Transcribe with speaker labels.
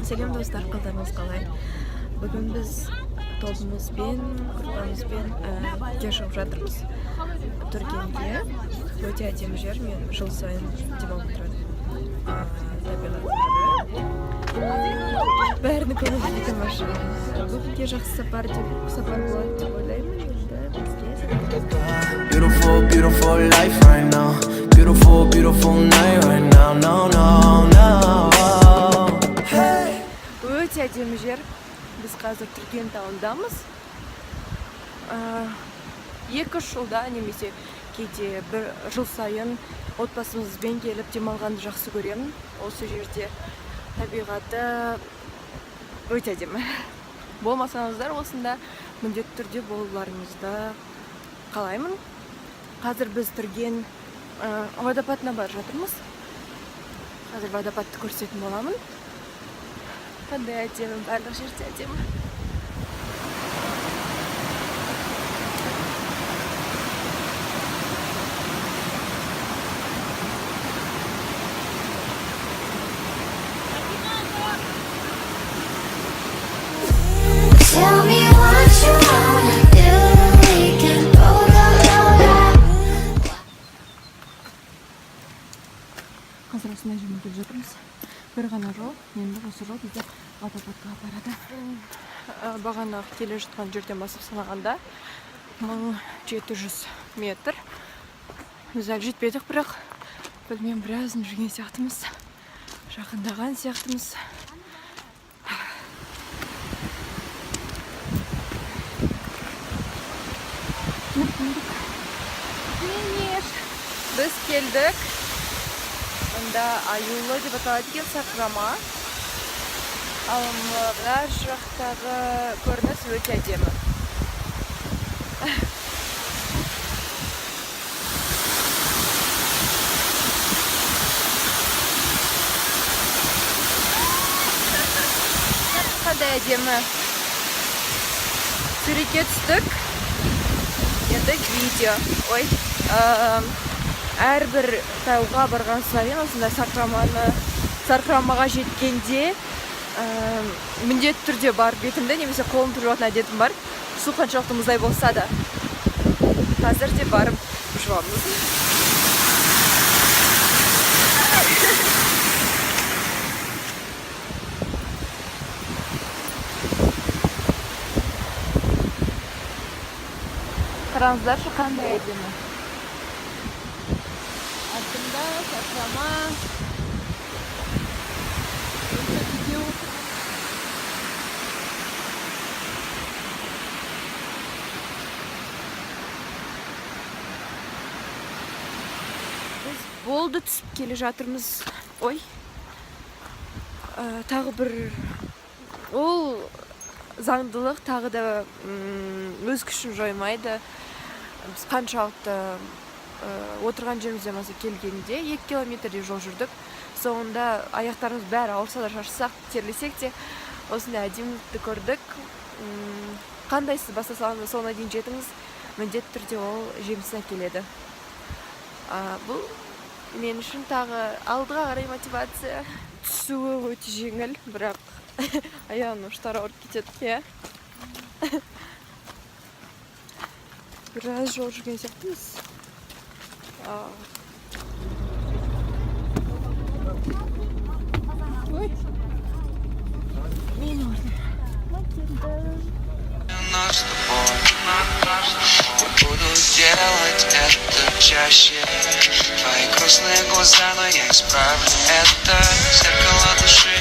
Speaker 1: Сәлем достар, қалдарыңыз қалай? Бүгін біз тобымызбен, группамызбен те шығып жатырмыз. Түркенге өте әдемі жер, мен жыл сайын демалып тұрамын. Бәрінің көңілі тамаша. Бүгінге жақсы сапар болады деп ойлаймын. Енді бізге
Speaker 2: Beautiful, beautiful life right now. Beautiful, beautiful night right now. No, no, no.
Speaker 1: Өте әдемі жер. Біз қазір Түркен тауындамыз. 2-3 жылда немесе кейде бір жыл сайын отбасымызбен келіп демалғанды жақсы көремін. Осы жерде табиғаты өте әдемі. Болмасаңыздар осында міндетті түрде болуларыңызды қалаймын. Қазір біз Түрген водопадына бара жатырмыз. Қазір водопадты көрсететін боламын. Қандай әдемі, барлық жерде әдемі.
Speaker 3: Tell me what you wanna do. We can go
Speaker 1: Қазір осындай жерге келіп жатырмыз. Бір ғана жол, енді осы жол бізде водопадқа апарады. Бағана келе жатқан жерден басып санағанда 1700 метр. Біз әлі жетпедік, бірақ білмеймін, біразын жүрген сияқтымыз. Жақындаған сияқтымыз. Біз келдік. Онда аюлы деп аталады екен сарқырама. Ал мына жақтағы көрініс өте әдемі. Қандай әдемі. Суретке түстік. Енді видео. Ой. Әрбір тауға барған сайын осында сарқырамаға жеткенде міндетті түрде бар бетімді немесе қолым жуатын әдетім бар. Су қаншалықты мұздай болса да. Қазір де барып жуамыз. Қараңыздаршы, қандай әдемі. Артында сарқырама. Біз болды түсіп келе жатырмыз. Ой. Тағы бір ол заңдылық тағы да өз күшін жоймайды. Біз қаншалықты отырған жерімізден келгенде 2 километрдей жол жүрдік. Соңында аяқтарымыз бәрі ауырса да шаршасақ, терлесек те осындай әдемілікті көрдік. Қандай сіз бастасаңыз соңына дейін жетіңіз, міндетті түрде ол жемісіне келеді. Бұл мен үшін тағы алдыға қарай мотивация. Түсуі өте жеңіл, бірақ аяғымның ұштары ауырып кетеді. Біраз жол жүрген сияқтымыз. Мен
Speaker 2: Буду делать это чаще. Твои грустные глаза, но я исправлю это. Зеркало души.